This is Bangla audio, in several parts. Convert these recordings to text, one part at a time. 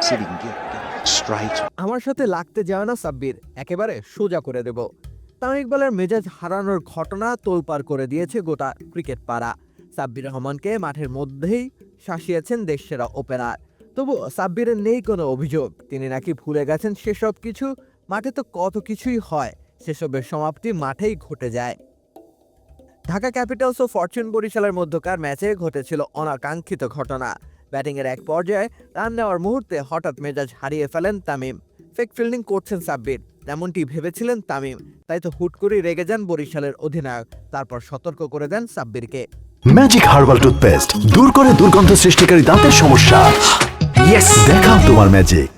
receiving straight. আমার সাথে লাগতে যাও না সাব্বির, একেবারে সোজা করে দেব। তামিম ইকবালের মেজাজ হারানোর ঘটনা তোলপাড় করে দিয়েছে গোটা ক্রিকেট পাড়া। সাব্বির রহমানকে মাঠের মধ্যেই শাসিয়েছেন দেশসেরা ওপেনার। তবু সাব্বিরের নেই কোনো অভিযোগ, তিনি নাকি ভুলে গেছেন সেসব কিছু। মাঠে তো কত কিছুই হয়, সেসবের সমাপ্তি মাঠেই ঘটে যায়। ঢাকা ক্যাপিটালস ও ফরচুন বরিশালের মধ্যকার ম্যাচে ঘটেছিল অনাকাঙ্ক্ষিত ঘটনা। ব্যাটিংয়ের এক পর্যায়ে রান নেওয়ার মুহূর্তে হঠাৎ মেজাজ হারিয়ে ফেলেন তামিম। ফেক ফিল্ডিং করছেন সাব্বির, তেমনটি ভেবেছিলেন তামিম। তাই তো হুট করে রেগে যান বরিশালের অধিনায়ক, তারপর সতর্ক করে দেন সাব্বিরকে। ম্যাজিক হার্বাল টুথপেস্ট দূর করে দুর্গন্ধ সৃষ্টিকারী দাঁতের সমস্যা। ইয়েস, দেখাও তোমার ম্যাজিক।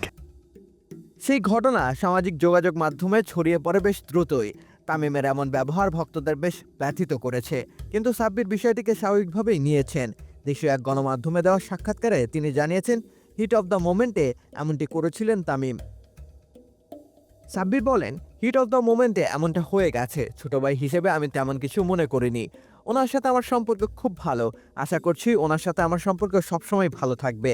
সেই ঘটনা সামাজিক যোগাযোগ মাধ্যমে ছড়িয়ে পড়ে বেশ দ্রুতই। তামিমের এমন ব্যবহার ভক্তদের বেশ ব্যথিত করেছে, কিন্তু সাব্বির বিষয়টিকে স্বাভাবিকভাবেই নিয়েছেন। দেশীয় এক গণমাধ্যমে দেওয়া সাক্ষাৎকারে তিনি জানিয়েছেন, হিট অফ দ্য মোমেন্টে এমনটি করেছিলেন তামিম। সাব্বির বলেন, হিট অফ দ্য মোমেন্টে এমনটা হয়ে গেছে। ছোট ভাই হিসেবে আমি তেমন কিছু মনে করিনি। ওনার সাথে আমার সম্পর্ক খুব ভালো, আশা করছি ওনার সাথে আমার সম্পর্ক সবসময় ভালো থাকবে।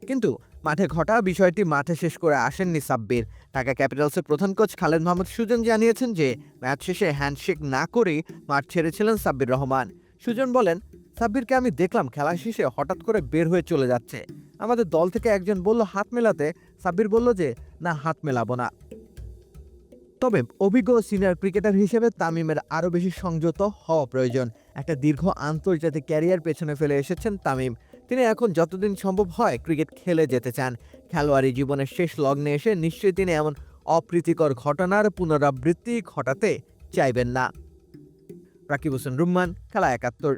কিন্তু মাঠে ঘটা বিষয়টি মাঠে শেষ করে আসেননি সাব্বির। ঢাকা ক্যাপিটালসের প্রধান কোচ খালেদ মাহমুদ সুজন জানিয়েছেন যে ম্যাচ শেষে হ্যান্ডশেক না করেই মাঠ ছেড়েছিলেন সাব্বির রহমান। সুজন বলেন, সাব্বিরকে আমি দেখলাম খেলা শেষে হঠাৎ করে বের হয়ে চলে যাচ্ছে। আমাদের দল থেকে একজন বলল হাত মেলাতে, সাব্বির বলল যে না, হাত মেলাবো না। তবে অভিজ্ঞ সিনিয়র ক্রিকেটার হিসেবে তামিমের আরও বেশি সংযত হওয়া প্রয়োজন। একটা দীর্ঘ আন্তর্জাতিক ক্যারিয়ার পেছনে ফেলে এসেছেন তামিম। তিনি এখন যতদিন সম্ভব হয় ক্রিকেট খেলে যেতে চান। খেলোয়াড়ি জীবনের শেষ লগ্নে এসে নিশ্চয়ই তিনি এমন অপ্রীতিকর ঘটনার পুনরাবৃত্তি ঘটাতে চাইবেন না। রাকিব হোসেন রুম্মান, খেলা ৭১।